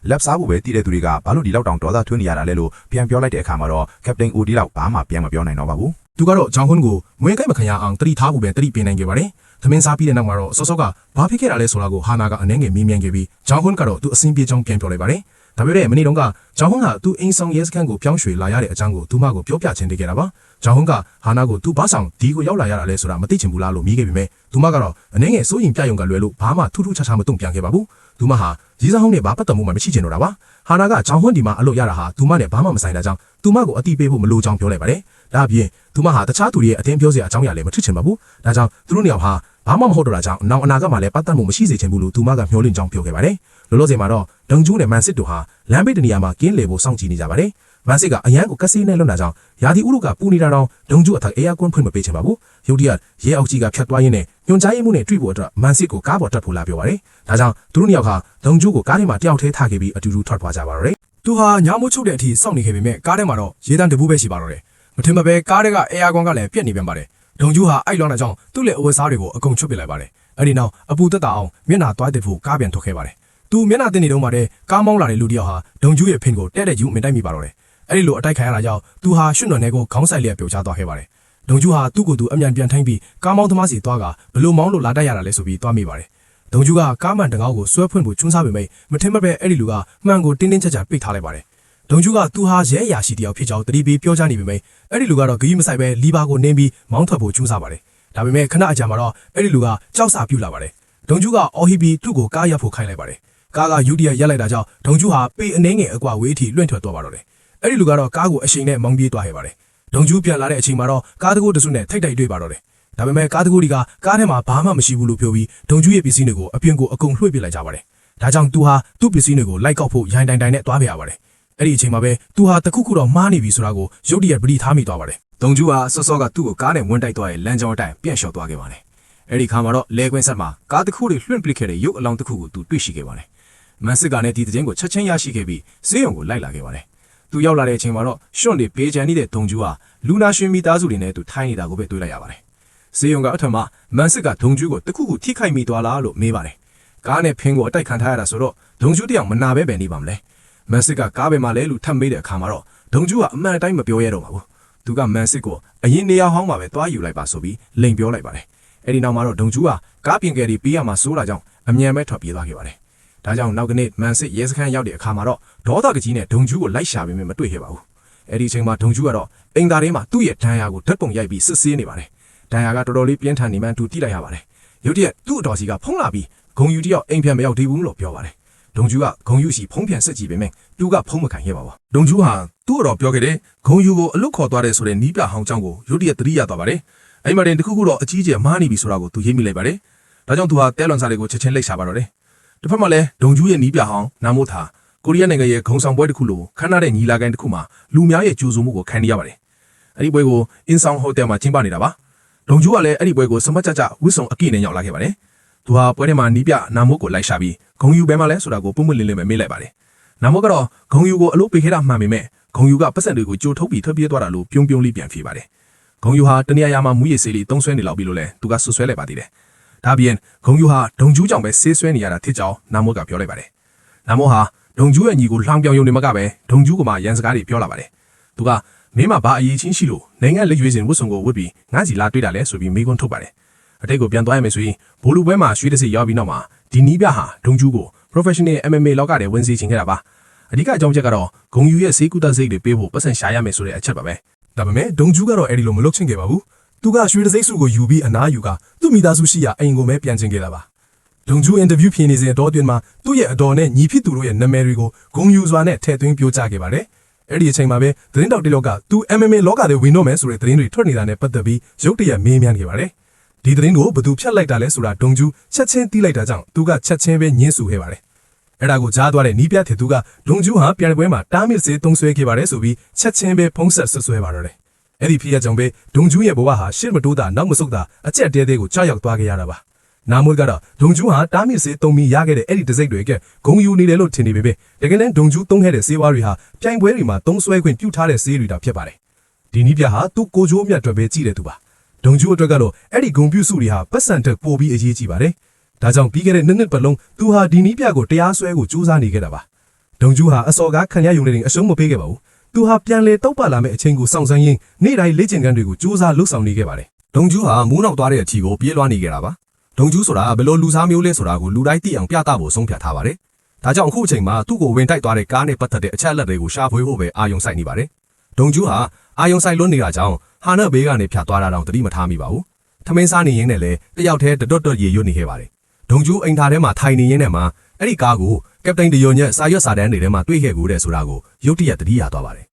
လက်စားဖို့ပဲတည်တဲ့သူတွေကဘာလို့ဒီလောက်တောင်ဒေါသထွန်းနေရတာလဲလို့ပြန်ပြောလိုက်တဲ့အခါမှာတော့ကပတိန်အိုဒီလောက်ဘာမှပြန်မပြောနိုင်တော့ပါဘူးသူကတော့ဂျောင်ဟွန်းကိုမွေးကိုက်မခံရအောင်တတိထားဖို့ပဲတတိပေးနိုင်ခဲ့ပါတယ်သမင်းစားပြီးတဲ့နောက်မှာတော့စောစောကဘာဖြစ်ခဲ့တာလဲဆိုတာကိုဟာနာကအနှဲငယ်မေးမြန်းခဲ့ပြီးဂျောင်ဟွန်းကတော့သူအစင်းပြေးကြောင်းပြန်ပြောလိုက်ပါတယ်ဒါပေမဲ့မနေ့တုန်းကဂျောင်ဟွန်းကသူအိမ်ဆောင်ရဲစခန်းကိုပြောင်းရွှေ့လာရတဲ့အကြောင်းကိုသူမကိုပြောပြချင်းတည်ခဲ့တာပါဂျောင်ဟွန်းကဟာနာကိုသူဘာဆောင်ဒီကိုရောက်လာရတာလဲဆိုတာမသိချင်ဘူးလားလို့မေးခဲ့ပေမဲ့သူမကတော့အနှဲငယ်စိုးရင်ပြယုံကလွယ်လို့ဘာမှထူးထူးခြားခြားမတုံ့ပြန်ခဲ့ပါဘူးသူမဟာရီစာဟုံးနဲ့ဘာပတ်သက်မှုမှမရှိချင်တော့တာပါဟာနာကဂျောင်ဟွန်းဒီမှာအလုပ်ရတာဟာသူမနဲ့ဘာမှမဆိုင်တာကြောင့်သူမကိုအတိပေးဖို့မလိုကြောင်းပြောလိုက်ပါတယ်ဒါအပြင်သူမဟာတခြားသူတွေရဲ့အတင်းပြောစရာအကြောင်းအရာလည်းမထစ်ချင်ပါဘူးဒါကြောင့်သူတို့နှစ်ယောက်ဟာဘာမှမဟုတ်တော့တာကြောင့်နောင်အနာဂတ်မှာလည်းပတ်သက်မှုမရှိစေချင်ဘူးလို့သူမကမျှော်လင့်ကြောင်းပြောခဲ့ပါတယ်လောလောဆယ်မှာတော့ဒုံကျူးနဲ့မန်စစ်တို့ဟာလမ်းဘေးတနေရာမှာကင်းလေဖို့စောင့်ကြည့်နေကြပါတယ်မန်စစ်ကအရန်ကိုကက်စီနဲ့လွတ်လာကြောင်းယာဒီဥရုကပူနေတာတော့ဒုံကျူးအထက်အေယာကွန်းဖွင့်မပေးချင်ပါဘူးရုတ်တရက်ရဲအောက်ကြီးကဖြတ်သွားရင်းနဲ့ညွန်ကြားရေးမှုနဲ့တွေ့ဖို့အတွက်မန်စစ်ကိုကားပေါ်တက်ဖို့လာပြောပါတယ်ဒါကြောင့်သူတို့နှစ်ယောက်ဟာဒုံကျူးကိုကားထဲမှာတယောက်တည်းထားခဲ့ပြီးအတူတူထွက်သွားကြပါတော့တယ်သူဟာညမိုးချုပ်တဲ့အထိစောင့်နေခဲ့ပေမဲ့ကားထဲမှာတော့ရေတန်းတပူးပဲရှိပါတော့တယ်မထင်မပဲကားထဲကအေယာကွန်းကလည်းပြက်နေပြန်ပါတယ်ဒုံကျူးဟာအိုက်လောင်းတဲ့ကြောင့်သူ့လက်အဝတ်စားတွေကိုအကုန်ချွတ်ပစ်လိုက်ပါတယ်အဲ့ဒီနောက်အပူတက်တာအောင်မျက်နှာသွားတက်ဖို့ကားပြန်ထွက်ခဲ့ပါတယ်သူမျက်နှာတင်နေတုန်းမှာတည်းကားမောင်းလာတဲ့လူတစ်ယောက်ဟာဒုံကျူးရဲ့ဖင်ကိုတဲ့တဲ့ယူမင်တိုက်မိပါတော့တယ်အဲ့ဒီလိုအတိုက်ခံရတာကြောင့်သူဟာရွှွနှွန်ထဲကိုခေါင်းဆိုင်လျက်ပြုတ်ချသွားခဲ့ပါတယ်ဒုံကျူးဟာသူ့ကိုယ်သူအမြန်ပြန်ထိုင်းပြီးကားမောင်းသမားစီသွားကဘလို့မောင်းလို့လာတတ်ရတာလဲဆိုပြီးသွားမိပါတယ်ဒုံကျူးကကားမှန်တံကောက်ကိုဆွဲဖွင့်ဖို့ချွန်းစားပေမဲ့မထင်မှတ်ပဲအဲ့ဒီလူကမှန်ကိုတင်းတင်းကြပ်ကြပ်ပိတ်ထားလိုက်ပါတယ်ဒုံကျူးကသူဟာရဲအရာရှိတယောက်ဖြစ်ကြောင်းတတိပေးပြောကြားနေပေမဲ့အဲ့ဒီလူကတော့ဂရုမစိုက်ပဲလီဘာကိုနင်းပြီးမောင်းထွက်ဖို့ကြိုးစားပါတယ်ဒါပေမဲ့ခဏအကြာမှာတော့အဲ့ဒီလူကကြောက်စာပြုတ်လာပါတယ်ဒုံကျူးကအော်ဟီဘီသူ့ကိုကားရပ်ဖို့ခိုင်းလိုက်ပါတယ်ကားကယူတီယာရက်လိုက်တာကြောင့်ဒုံကျူးဟာပေအနှဲငယ်အကွာဝေးအထိလွင့်ထွက်သွားပါတော့တယ်အဲ့ဒီလူကတော့ကားကိုအရှိန်နဲ့မောင်းပြေးသွားခဲ့ပါတယ်ဒုံကျူးပြန်လာတဲ့အချိန်မှာတော့ကားတကူတစုနဲ့ထိတ်တိုက်တွေ့ပါတော့တယ်ဒါပေမဲ့ကားတကူတွေကကားထဲမှာဘာမှမရှိဘူးလို့ပြောပြီးဒုံကျူးရဲ့ပစ္စည်းတွေကိုအပြင်ကိုအကုန်လွှဲပစ်လိုက်ကြပါတယ်ဒါကြောင့်သူဟာသူ့ပစ္စည်းတွေကိုလိုက်ကောက်ဖို့ရိုင်းတိုင်တိုင်နဲ့သွားပြရပါတယ်အဲ့ဒီအချိန်မှာပဲသူဟာတခုခုတော့မှားနေပြီဆိုတာကိုရုတ်တရက်ပရိထားမိသွားပါတယ်ဒုံကျူးဟာစောစောကသူ့ကိုကားနဲ့ဝန်းတိုက်သွားရဲ့လမ်းကြောင်းအတိုင်းပြန့်လျှော်သွားခဲ့ပါတယ်အဲ့ဒီခါမှာတော့လဲကွင်းဆက်မှာကားတစ်ခုတွေလွှင့်ပစ်ခဲ့တဲ့ရုပ်အလောင်းတစ်ခုကိုသူတွေ့ရှိခဲ့ပါတယ်မန်စစ်ကလည်းဒီသတင်းကိုချက်ချင်းရရှိခဲ့ပြီးစေးရုံကိုလိုက်လာခဲ့ပါတယ်သူရောက်လာတဲ့အချိန်မှာတော့ရှွန့်တွေဘေးချန်နေတဲ့ဒုံကျူးဟာလူနာရွှင်မိသားစုတွေနဲ့သူထိုင်းနေတာကိုပဲတွေ့လိုက်ရပါတယ်စေးရုံကအထက်မှာမန်စစ်ကဒုံကျူးကိုတစ်ခုခုထိခိုက်မိသွားလားလို့မေးပါတယ်ကားနဲ့ဖင်းကိုအတိုက်ခံထားရတာဆိုတော့ဒုံကျူးတယောက်မနာပဲပဲနေပါမလဲမန်စစ်ကကားပဲမှာလဲလူထပ်မေးတဲ့အခါမှာတော့ဒုံကျူးကအမှန်တိုင်းမပြောရတော့ပါဘူးသူကမန်စစ်ကိုအရင်နေရာဟောင်းမှာပဲသွားယူလိုက်ပါဆိုပြီးလိန်ပြောလိုက်ပါတယ်အဲ့ဒီနောက်မှာတော့ဒုံကျူးကကားပြင်ကယ်တွေပေးရမှာစိုးတာကြောင့်အမြန်ပဲထွက်ပြေးသွားခဲ့ပါတယ်ဒါကြောင့်နောက်ကနေ့မန်စစ်ရဲစခန်းရောက်တဲ့အခါမှာတော့ဒေါသကကြီးနဲ့ဒုံကျူးကိုလိုက်ရှာပေမဲ့မတွေ့ခဲ့ပါဘူးအဲ့ဒီအချိန်မှာဒုံကျူးကတော့အင်္ဂါထဲမှာသူ့ရဲ့ဒဏ်ရာကိုဓာတ်ပုံရိုက်ပြီးစစ်ဆေးနေပါတယ်ဒဏ်ရာကတော်တော်လေးပြင်းထန်နေမှန်းသူတိလိုက်ရပါတယ်ရုတ်တရက်သူ့အတော်စီကဖုံးလာပြီးဂုံယူတယောက်အိမ်ပြန်မရောက်သေးဘူးလို့ပြောပါတယ်ဒုံကျူးကဂုံယူစီဖုံးပြန်ဆက်ကြည့်ပေမဲ့သူကဖုံးမခံခဲ့ပါဘူးဒုံကျူးဟာသူ့အတော်ပြောခဲ့တဲ့ဂုံယူကိုအလုတ်ခေါ်သွားတဲ့ဆိုတဲ့နီးပြဟောင်းကြောင့်ကိုရုတ်တရက်သတိရသွားပါတယ်အဲ့မှာတင်တခုခုတော့အကြီးကျယ်မားနေပြီဆိုတာကိုသူရိပ်မိလိုက်ပါတယ်ဒါကြောင့်သူဟာတဲလွန်စာတွေကိုချက်ချင်းလိုက်ရှာပါတော့တယ်တစ်ဖက်မှာလည်းဒုံကျူးရဲ့နီးပြဟောင်းနာမိုးသာကိုရီးယားနိုင်ငံရဲ့ဂုံဆောင်ပွဲတစ်ခုလိုခမ်းနားတဲ့ညီလာခံတစ်ခုမှာလူများရဲ့ကြိုးဆိုမှုကိုခံနေရပါတယ်အဲ့ဒီပွဲကိုအင်းဆောင်ဟိုတယ်မှာကျင်းပနေတာပါဒုံကျူးကလည်းအဲ့ဒီပွဲကိုစမတ်ကြကြဝစ်စုံအကိနဲ့ရောက်လာခဲ့ပါတယ်သူဟာပွဲထဲမှာနီးပြနာမိုးကိုလိုက်ရှာပြီးဂုံယူဘဲမှာလဲဆိုတာကိုပုံမှန်လင်းလင်းပဲမေးလိုက်ပါတယ်နာမိုးကတော့ဂုံယူကိုအလုပ်ပေးခဲ့တာမှန်ပေမဲ့ဂုံယူကပတ်စံတွေကိုကြိုထုတ်ပြီးထွက်ပြေးသွားတာလို့ပြုံးပြုံးလေးပြန်ဖြေပါတယ်ဂုံယူဟာတနေရာမှာမူရည်စေးလေးသုံးဆွဲနေလောက်ပြီလို့လဲသူကဆွဆွဲလိုက်ပါသေးတယ်ဒါပြင်ဂုံယူဟာဒုံကျူးကြောင့်ပဲဆေးဆွဲနေရတာဖြစ်ကြောင်းနာမိုးကပြောလိုက်ပါတယ်နာမိုးဟာဒုံကျူးရဲ့ညီကိုလှောင်ပြောင်ယုံနေမှာကပဲဒုံကျူးကမှရန်စကားတွေပြောလာပါတယ်သူကမင်းမဘာအရေးချင်းရှိလို့နိုင်ငံလက်ရွေးစင်ဝတ်စုံကိုဝတ်ပြီးငါးစီလာတွေ့တာလဲဆိုပြီးမိကွန်းထုတ်ပါတယ်အတိတ်ကိုပြန်သွားရမယ်ဆိုရင်ဘိုလူပွဲမှာရွှေတစီရောက်ပြီးနောက်မှာဒီနီးပြဟာဒုံကျူးကို professional MMA လောကထဲဝင်စီချင်ခဲ့တာပါအဓိကအကြောင်းချက်ကတော့ဂုံယူရဲ့စေးကုသစိတ်တွေပေးဖို့ပတ်စံရှာရမယ်ဆိုတဲ့အချက်ပါပဲဒါပေမဲ့ဒုံကျူးကတော့အဲ့ဒီလိုမလုပ်ချင်ခဲ့ပါဘူးသူကရွှေတစိတ်စုကိုယူပြီးအနားယူကသူ့မိသားစုရှိရာအိမ်ကိုပဲပြန်ချင်ခဲ့တာပါဒုံကျူးအင်တာဗျူးဖြေနေစဉ်အတော်အတွင်းမှာသူ့ရဲ့အတော်နဲ့ညီဖြစ်သူတို့ရဲ့နာမည်တွေကိုဂုံယူစွာနဲ့ထည့်သွင်းပြောကြားခဲ့ပါတယ်အဲ့ဒီအချိန်မှာပဲသတင်းတောက်တလောက်ကသူ MMA လောကထဲဝင်တော့မယ်ဆိုတဲ့သတင်းတွေထွက်နေတာနဲ့ပတ်သက်ပြီးရုတ်တရက်မေးမြန်းခဲ့ပါတယ်ဒီသတင်းကိုဘသူဖြတ်လိုက်တာလဲဆိုတာဒုံကျူးချက်ချင်းတီးလိုက်တာကြောင့်သူကချက်ချင်းပဲညှင်းဆူခဲ့ပါတယ်အဲ့ဒါကိုကြားသွားတဲ့နီးပြတဲ့သူကဒုံကျူးဟာပြန်ပွဲမှာတားမြစ်စေးသုံးဆွဲခဲ့ပါတယ်ဆိုပြီးချက်ချင်းပဲဖုံးဆက်ဆွဲပါတော့တယ်အဲ့ဒီဖြစ်ရကြောင့်ပဲဒုံကျူးရဲ့ဘဝဟာရှစ်မတိုးတာနောက်မဆုတ်တာအကျက်တဲတဲကိုကြောက်ရောက်သွားခဲ့ရတာပါနာမိုးကတော့ဒုံကျူးဟာတားမြစ်စေးသုံးပြီးရခဲ့တဲ့အဲ့ဒီတစိမ့်တွေကဂုံယူနေတယ်လို့ထင်နေပေမဲ့တကယ်တမ်းဒုံကျူးသုံးခဲ့တဲ့ဆေးဝါးတွေဟာပြိုင်ပွဲတွေမှာသုံးဆွဲခွင့်ပြုထားတဲ့ဆေးတွေတောင်ဖြစ်ပါတယ်ဒီနီးပြဟာသူ့ကိုချိုးမြတ်အတွက်ပဲကြည့်တယ်သူပါဒုံကျူးအတွက်ကတော့အဲ့ဒီဂုံပြုစုတွေဟာပတ်စံတက်ပို့ပြီးအရေးကြီးပါတယ်ဒါကြောင့်ပြီးခဲ့တဲ့နှစ်ပတ်လုံးသူဟာဒီနီးပြကိုတရားစွဲကိုစူးစမ်းနေခဲ့တာပါ ဒုံကျူးဟာအစော်ကားခံရယုံနေတဲ့အရှုံးမပေးခဲ့ပါဘူးသူဟာပြန်လေတောက်ပလာမဲ့အချိန်ကိုစောင့်ဆိုင်းရင်းနေ့တိုင်းလေ့ကျင့်ခန်းတွေကိုစူးစမ်းလှုပ်ဆောင်နေခဲ့ပါတယ် ဒုံကျူးဟာမူးနောက်သွားတဲ့အထီကိုပြေးလွှားနေခဲ့တာပါဒုံကျူးဆိုတာဘယ်လိုလူစားမျိုးလဲဆိုတာကိုလူတိုင်းသိအောင်ပြသဖို့ဆုံးဖြတ်ထားပါတယ်ဒါကြောင့်အခုအချိန်မှာသူ့ကိုဝင်တိုက်သွားတဲ့ကားနဲ့ပတ်သက်တဲ့အချက်အလက်တွေကိုရှာဖွေဖို့ပဲအာရုံစိုက်နေပါတယ်ဒုံကျူးဟာအာရုံစိုက်လွတ်နေတာကြောင့်ဟာနတ်ဘေးကနေဖြတ်သွားတာတောင်သတိမထားမိပါဘူးထမင်းစားနေရင်းနဲ့လည်းတယောက်တည်းတွတ်ရေရွတ်နေခဲ့ပါတယ်ဒုံကျူးအိမ်သားထဲမှာထိုင်နေရင်းနဲ့မှအဲ့ဒီကားကိုကပတိန်တယုံညက်စာရွက်စာတမ်းတွေထဲမှာတွေ့ခဲ့ကူတဲ့ဆိုတာကိုရုတ်တရက်သတိရသွားပါတယ်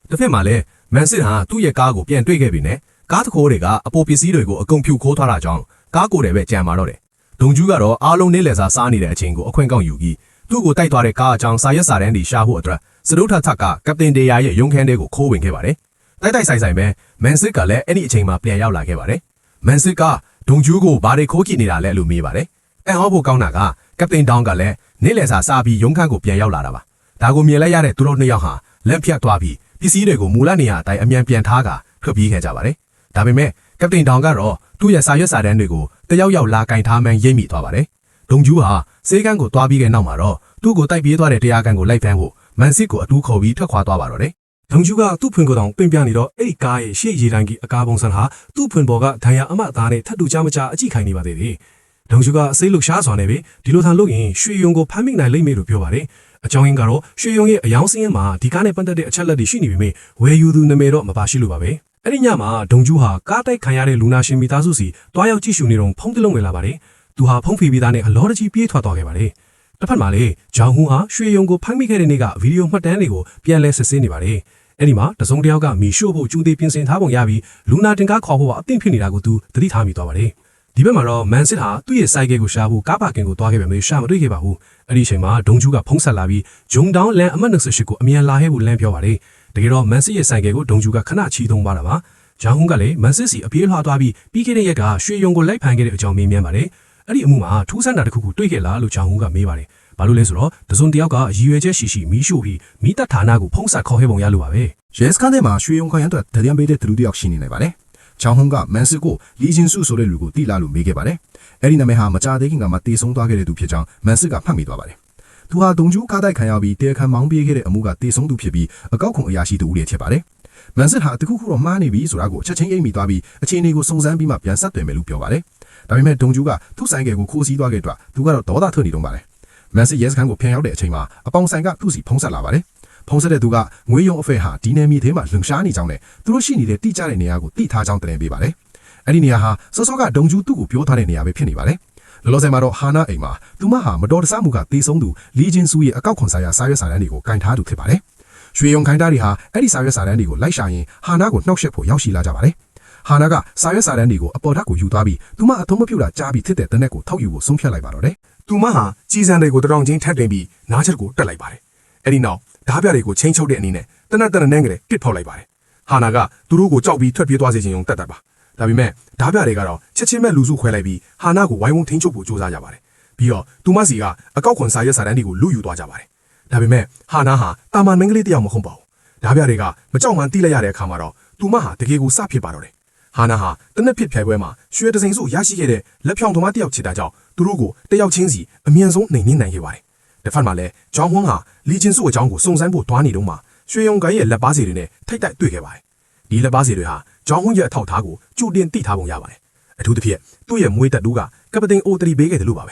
တစ်ဖက်မှာလည်းမန်စစ်ဟာသူ့ရဲ့ကားကိုပြန်တွေ့ခဲ့ပြီနဲ့ကားတခိုးတွေကအပေါ်ပစ္စည်းတွေကိုအကုန်ဖြူခိုးသွားတာကြောင့်ကားကိုယ်တယ်ပဲကြံမာတော့တယ်ဒုံကျူးကတော့အားလုံးနေ့လည်စာစားနေတဲ့အချိန်ကိုအခွင့်ကောက်ယူပြီးသူ့ကိုတိုက်သွားတဲ့ကားအကြောင်းစာရွက်စာတမ်းတွေရှာဖို့အတွက်စတုထထကကပတိန်တေယာရဲ့ရုံးခန်းထဲကိုခိုးဝင်ခဲ့ပါတယ်တိုက်ဆိုင်ပဲမန်စစ်ကလည်းအဲ့ဒီအချိန်မှာပြန်ရောက်လာခဲ့ပါတယ်မန်စစ်ကဒုံကျူးကိုဘာတွေခိုးကြည့်နေတာလဲလို့မေးပါတယ်အန်ဟောဖို့ကောင်းတာကကပတိန်တောင်းကလည်းနေ့လည်စာစားပြီးရုံးခန်းကိုပြန်ရောက်လာတာပါဒါကိုမြင်လိုက်ရတဲ့သူတို့နှစ်ယောက်ဟာလက်ဖြတ်သွားပြီးပစ္စည်းတွေကိုမူလနေရာအတိုင်းအမြန်ပြန်ထားကထွက်ပြေးခဲ့ကြပါတယ်ဒါပေမဲ့ကပတိန်တောင်ကတော့သူ့ရဲ့စာရွက်စာတမ်းတွေကိုတယောက်ယောက်လာကင်ထားမှန်းရိပ်မိသွားပါတယ်ဒုံကျူးဟာစေကန်းကိုသွားပြီးတဲ့နောက်မှာတော့သူ့ကိုတိုက်ပြေးသွားတဲ့တရားခံကိုလိုက်ဖမ်းဖို့မန်စစ်ကိုအတူခေါ်ပြီးထွက်ခွာသွားပါတော့တယ်ဒုံကျူးကသူ့ဖွင့်ကိုယ်တောင်ပင်ပြနေတော့အဲ့ဒီကားရဲ့ရှေ့ရေတိုင်းကြီးအကားပုံစံဟာသူ့ဖွင့်ပေါ်ကဒဏ်ရာအမအသားနဲ့ထပ်တူကြမကြအကြည့်ခိုင်းနေပါသေးတယ်ဒုံကျူးကစိတ်လှုပ်ရှားစွာနဲ့ပဲဒီလိုထန်လို့ရင်ရွှေယုံကိုဖမ်းမိနိုင်လိမ့်မယ်လို့ပြောပါတယ်အကြောင်းရင်းကတော့ရွှေယုံရဲ့အယောင်စင်းမှာဒီကားနဲ့ပတ်သက်တဲ့အချက်လက်တွေရှိနေပြီမဲ့ဝယ်ယူသူနာမည်တော့မပါရှိလို့ပါပဲအဲ့ဒီညမှာဒုံကျူးဟာကားတိုက်ခံရတဲ့လူနာရှင်မိသားစုစီတွားရောက်ကြည့်ရှုနေတော့ဖုန်းတစ်လုံးဝင်လာပါတယ်သူဟာဖုန်းဖေးပြီးသားနဲ့အလောတကြီးပြေးထွက်သွားခဲ့ပါတယ်တစ်ဖက်မှာလေဂျောင်ဟူဟာရွှေယုံကိုဖမ်းမိခဲ့တဲ့နေ့ကဗီဒီယိုမှတ်တမ်းတွေကိုပြန်လဲစစ်ဆေးနေပါတယ်အဲ့ဒီမှာတစုံတစ်ယောက်ကမီရှို့ဖို့ကျူးသေးပြင်ဆင်ထားပုံရပြီးလူနာတင်ကားခေါ်ဖို့အသင့်ဖြစ်နေတာကိုသူသတိထားမိသွားပါတယ်ဒီဘက်မှာတော့မန်စစ်ဟာသူ့ရဲ့စိုက်ကဲကိုရှာဖို့ကားပါကင်ကိုသွားခဲ့ပေမဲ့ရှာမတွေ့ခဲ့ပါဘူးအဲ့ဒီအချိန်မှာဒုံကျူးကဖုန်းဆက်လာပြီးဂျုံတောင်းလန်အမှတ်28ကိုအမြန်လာဟဲဖို့လမ်းပြောပါတယ်တကယ်တော့မန်စစ်ရဲ့စိုက်ကဲကိုဒုံကျူးကခဏချီသုံးပါတာပါဂျောင်ဟွန်းကလည်းမန်စစ်စီအပြေးလွှားသွားပြီးပြီးခဲ့တဲ့ရက်ကရွှေယုံကိုလိုက်ဖမ်းခဲ့တဲ့အကြောင်းမေးမြန်းပါတယ်အဲ့ဒီအမှုမှာထူးဆန်းတာတစ်ခုကိုတွေ့ခဲ့လားလို့ဂျောင်ဟွန်းကမေးပါတယ်ဘာလို့လဲဆိုတော့တစုံတစ်ယောက်ကရည်ရွယ်ချက်ရှိမီးရှို့ပြီးမိသက်ဌာနကိုဖုံးဆက်ခေါ်ခဲ့ပုံရလို့ပါပဲရဲစခန်းထဲမှာရွှေယုံခိုင်ရန်အတွက်တရံပေးတဲ့သူတယောက်ရှိနေနိုင်ပါတယ်ချောင်းဟုံးကမန်စစ်ကိုလီဂျင်စုဆိုတဲ့လူကိုတိလာလို့မေးခဲ့ပါတယ်အဲ့ဒီနာမည်ဟာမကြသေးခင်ကမှတေဆုံးသွားခဲ့တဲ့သူဖြစ်ကြောင်းမန်စစ်ကမှတ်မိသွားပါတယ်သူဟာဒုံကျူးကားတိုက်ခံရပြီးတဲခံမောင်းပြေးခဲ့တဲ့အမှုကတေဆုံးသူဖြစ်ပြီးအကောက်ခွန်အရာရှိသူဦးလေးဖြစ်ပါတယ်မန်စစ်ဟာတခုခုတော့မှားနေပြီဆိုတာကိုချက်ချင်းအိမ်မိသွားပြီးအခြေအနေကိုစုံစမ်းပြီးမှပြန်ဆက်သွယ်မယ်လို့ပြောပါတယ်ဒါပေမဲ့ဒုံကျူးကသူ့ဆိုင်ကယ်ကိုခိုးစီးသွားခဲ့အတွက်သူကတော့ဒေါသထွက်နေတော့ပါတယ်မန်စစ်ရဲစခန်းကိုဖျံရောက်တဲ့အချိန်မှာအပေါင်ဆိုင်ကသူ့စီဖုံးဆက်လာပါတယ်ဖုံးဆက်တဲ့သူကငွေရုံအဖဲဟာဒီနယ်မြေထဲမှာလုံရှားနေကြောင်းနဲ့သူတို့ရှိနေတဲ့တိကျတဲ့နေရာကိုတိထားကြောင်းတင်ပေးပါတယ်အဲ့ဒီနေရာဟာစောစောကဒုံကျူးသူ့ကိုပြောထားတဲ့နေရာပဲဖြစ်နေပါတယ်လောလောဆယ်မှာတော့ဟာနာအိမ်မှာသူမဟာမတော်တဆမှုကတေဆုံးသူလီဂျင်စုရဲ့အကောက်ခွန်ဆိုင်ရာစာရွက်စာတမ်းတွေကိုကင်ထားသူဖြစ်ပါတယ်ရွှေယုံခိုင်တားတွေဟာအဲ့ဒီစာရွက်စာတမ်းတွေကိုလိုက်ရှာရင်ဟာနာကိုနှောက်ယှက်ဖို့ရောက်ရှိလာကြပါတယ်ဟာနာကစာရွက်စာတမ်းတွေကိုအပေါ်ဓာတ်ကိုယူသွားပြီးသူမအထုံးမပြုတ်တာကြားပြီးဖြစ်တဲ့တနက်ကိုထောက်ယူဖို့ဆုံးဖြတ်လိုက်ပါတော့တယ်သူမဟာကြီးစံတွေကိုတရောင်ချင်းထပ်တင်ပြီးနားချက်ကိုတက်လိုက်ပါတယ်အဲ့ဒီနောက်ဓားပြတွေကိုချင်းချုပ်တဲ့အနေနဲ့တနက်နှန်းကလေးပစ်ဖောက်လိုက်ပါတယ်ဟာနာကသူတို့ကိုကြောက်ပြီးထွက်ပြေးသွားစေခြင်းုံတက်ပါဒါပေမဲ့ဓားပြတွေကတော့ချက်ချင်းမဲ့လူစုခွဲလိုက်ပြီးဟာနာကိုဝိုင်းဝန်းထိန်းချုပ်ဖို့ကြိုးစားကြပါတယ်ပြီးတော့သူမစီကအကောက်ခွန်စာရွက်စာတမ်းတွေကိုလူယူသွားကြပါတယ်ဒါပေမဲ့ဟာနာဟာတာမန်မင်းကလေးတယောက်မဟုတ်ပါဘူးဓားပြတွေကမကြောက်မှန်းတိလိုက်ရတဲ့အခါမှာတော့သူမဟာတကယ်ကိုစဖြစ်ပါတော့တယ်ဟာနာဟာတနက်ဖြစ်ဖြိုင်ပွဲမှာရွှေတစိန်စုရရှိခဲ့တဲ့လက်ဖြောင်သမားတယောက်ချစ်တာကြောင့်သူတို့ကိုတယောက်ချင်းစီအမြန်ဆုံးနှိမ်နင်းနိုင်ခဲ့ပါတယ်တစ်ဖက်မှာလည်းဂျောင်းဟွန်းဟာလီဂျင်စုအကြောင်းကိုစုံစမ်းဖို့တွားနေတော့မှရွှေယုံကိုင်ရဲ့လက်ပါစီတွေနဲ့ထိတ်တိုက်တွေ့ခဲ့ပါတယ်ဒီလက်ပါစီတွေဟာဂျောင်းဟွန်းရဲ့အထောက်ထားကိုကြိုတင်သိထားပုံရပါတယ်အထူးသဖြင့်သူ့ရဲ့မွေးတက်တူးကကပတိန်အိုတရီပေးခဲ့တယ်လို့ပါပဲ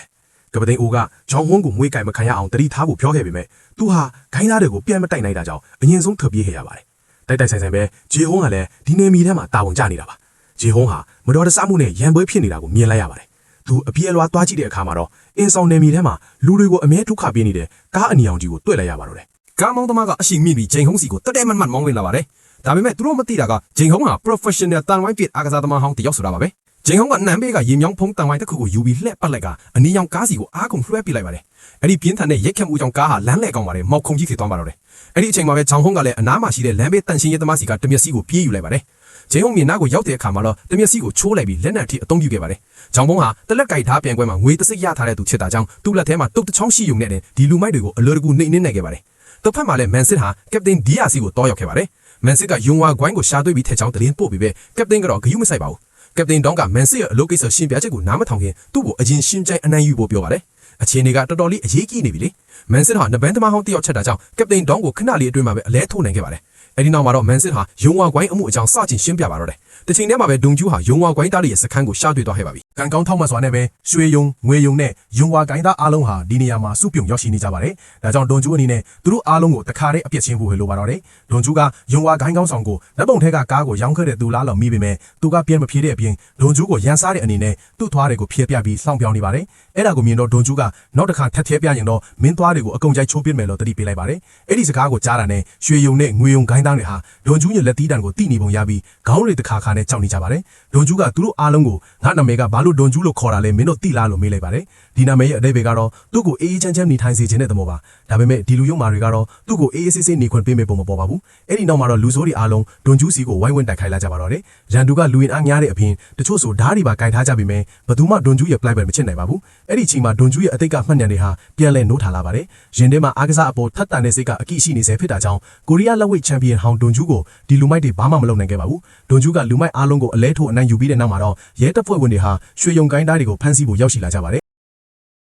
ကပတိန်အိုကဂျောင်းဟွန်းကိုမွေးကြိုင်မခံရအောင်တတိထားဖို့ပြောခဲ့ပေမဲ့သူဟာခိုင်းသားတွေကိုပြန်မတိုက်နိုင်တာကြောင့်အရင်ဆုံးထွက်ပြေးခဲ့ရပါတယ်တိုက်ဆိုင်ပဲဂျေဟွန်းကလည်းဒီနေမီထဲမှာတာဝန်ကျနေတာပါဂျေဟွန်းဟာမတော်တဆမှုနဲ့ရန်ပွဲဖြစ်နေတာကိုမြင်လိုက်ရပါတယ်သူအပြေးလွားသွားကြည့်တဲ့အခါမှာတော့အင်းဆောင်နယ်မြေထဲမှာလူတွေကိုအမြဲဒုက္ခပေးနေတဲ့ကားအနီအောင်ကြီးကိုတွေ့လိုက်ရပါတော့တယ်ကားမောင်းသမားကအရှိမိပြီးဂျိန်ဟုန်းစီကိုတက်မတ်မောင်းဝင်လာပါတယ်ဒါပေမဲ့သူတို့မသိတာကဂျိန်ဟုန်းဟာ professional တန်ဝိုင်းပြစ်အားကစားသမားဟောင်းတယောက်ဆိုတာပါပဲဂျိန်ဟုန်းကနံဘေးကရေမြောင်းဖုံးတန်ဝိုင်းတစ်ခုကိုယူပြီးလှည့်ပတ်လိုက်ကအနီရောင်ကားစီကိုအားကုန်လွှဲပစ်လိုက်ပါတယ်အဲ့ဒီပြင်းထန်တဲ့ရက်ခတ်မှုကြောင့်ကားဟာလမ်းလဲကောင်းပါတယ်မောက်ခုံကြီးဖြစ်သွားပါတော့တယ်အဲ့ဒီအချိန်မှာပဲဂျောင်ဟုန်းကလည်းအနားမှာရှိတဲ့လမ်းဘေးတန်ရှင်းရဲသမားစီကတမျက်စီကိုပြေးယူလိုက်ပါတယ်ဂျိန်ဟုန်းမြေနားကိုရောက်တဲ့အခါမှာတော့တမျက်စီကိုချိုးလိုက်ပြီးလက်နက်ထိအသုံးပြုခဲ့ပါတယ်ဂျောင်ဘုံဟာတလက်ကြိုက်ထားပြန်ကွဲမှာငွေတစိရထားတဲ့သူချစ်တာကြောင့်သူ့လက်ထဲမှာတုတ်တချောင်းရှိုံနဲ့ဒီလူမိုက်တွေကိုအလွယ်တကူနှိမ်နင်းနိုင်ခဲ့ပါတယ်တစ်ဖက်မှာလည်းမန်စစ်ဟာကပတိန်ဒီယာစီကိုတောက်ရောက်ခဲ့ပါတယ်မန်စစ်ကယုံဝါဂိုင်းကိုရှာတွေ့ပြီးထက်ချောင်းတရင်ပို့ပြီးပဲကပတိန်ကတော့ဂယုမဆိုင်ပါဘူးကပတိန်တောင်းကမန်စစ်ရဲ့အလုပ်ကိစ္စရှင်းပြချက်ကိုနားမထောင်ခင်သူ့ကိုအရင်ရှင်းချိုင်းအနိုင်ယူဖို့ပြောပါတယ် အခြေအနေကတော်တော်လေးအရေးကြီးနေပြီလေမန်စစ်ဟာနဘန်သမားဟောင်းတယောက်ချက်တာကြောင့်ကပတိန်ဒေါင်းကိုခဏလေးအတွင်းမှာပဲအလဲထိုးနိုင်ခဲ့ပါတယ်အဲဒီနောက်မှာတော့မန်စစ်ဟာယုံဝါကွိုင်းအမှုအကြောင်းစတင်ရှင်းပြပါတော့တယ်တချိန်တည်းမှာပဲဒုံကျူးဟာယုံဝါကွိုင်းသားရဲ့စခန်းကိုရှာတွေ့သွားခဲ့ပါပြီ ကံကောင်းထောက်မှတ်စွာနဲ့ပဲရွှေယုံငွေယုံနဲ့ယုံဝါကိုင်းသားအားလုံးဟာဒီနေရာမှာစုပြုံရောက်ရှိနေကြပါတယ်ဒါကြောင့်ဒွန်ကျူးအနေနဲ့သူတို့အားလုံးကိုတခါတည်းအပြစ်ချင်းဖို့ဟလိုပါတော့တယ်ဒွန်ကျူးကယုံဝါကိုင်းကောင်းဆောင်ကိုလက်ပုံထဲကကားကိုရောင်းခဲ့တဲ့သူလားလောက်မိပေမဲ့သူကပြန်မဖြေတဲ့အပြင်ဒွန်ကျူးကိုရန်စားတဲ့အနေနဲ့သူ့သွားတွေကိုဖျက်ပြပြီးစောင့်ပြောင်းနေပါတယ်အဲ့ဒါကိုမြင်တော့ဒွန်ကျူးကနောက်တစ်ခါထပ်သေးပြရင်တော့မင်းသွားတွေကိုအကုန်ကြိုက်ချိုးပစ်မယ်လို့တတိပေးလိုက်ပါတယ်အဲ့ဒီစကားကိုကြားတာနဲ့ရွှေယုံနဲ့ငွေယုံကိုင်းသားတွေဟာဒွန်ကျူးရဲ့လက်သီးတံကိုတိနေပုံရပြီးခေါင်းတွေတစ်ခါခါနဲ့ကြောက်နေကြပါတယ်ဒွန်ကျူးကသူတို့အားလုံးကိုငါနာမည်ကဘာလို့ဒွန်ကျူးလို့ခေါ်တာလဲမင်းတို့သိလားလို့မေးလိုက်ပါတယ်ဒီနာမည်ရဲ့အဓိပ္ပာယ်ကတော့သူ့ကိုအေးအေးချမ်းချမ်းနေထိုင်စေခြင်းတဲ့သဘောပါဒါပေမဲ့ဒီလူယုံမာတွေကတော့သူ့ကိုအေးအေးဆေးဆေးနေခွင့်ပေးမယ်ပုံမပေါ်ပါဘူးအဲ့ဒီနောက်မှာတော့လူဆိုးတွေအားလုံးဒွန်ကျူးစီကိုဝိုင်းဝန်းတိုက်ခိုက်လာကြပါတော့တယ်ရန်သူကလူရင်အားများတဲ့အပြင်တချို့ဆိုဓာတ်တွေပါကင်ထားကြပြီမဲ့ဘသူမှဒွန်ကျူးရဲ့ plan ပဲမချစ်နိုင်ပါဘူးအဲ့ဒီချိန်မှာဒွန်ကျူးရဲ့အသိကမှတ်ဉာဏ်တွေဟာပြန်လဲနိုးထလာပါတယ်ရင်ထဲမှာအားကစားအပေါ်ထပ်တန်တဲ့စိတ်ကအကိရှိနေစေဖြစ်တာကြောင့်ကိုရီးယားလက်ဝိတ်ချန်ပီယံဟောင်းဒွန်ကျူးကိုဒီလူမိုက်တွေဘာမှမလုပ်နိုင်ခဲ့ပါဘူးဒွန်ကျူးကလူမိုက်အားလုံးကိုအလဲထိုးအနိုင်ယူပြီးတဲ့နောက်မှာတော့ရဲတပ်ဖွဲ့ဝင်တွေဟာရွှေယုံကိုင်းသားတွေကိုဖမ်းဆီးဖို့ရောက်ရှိလာကြပါတယ်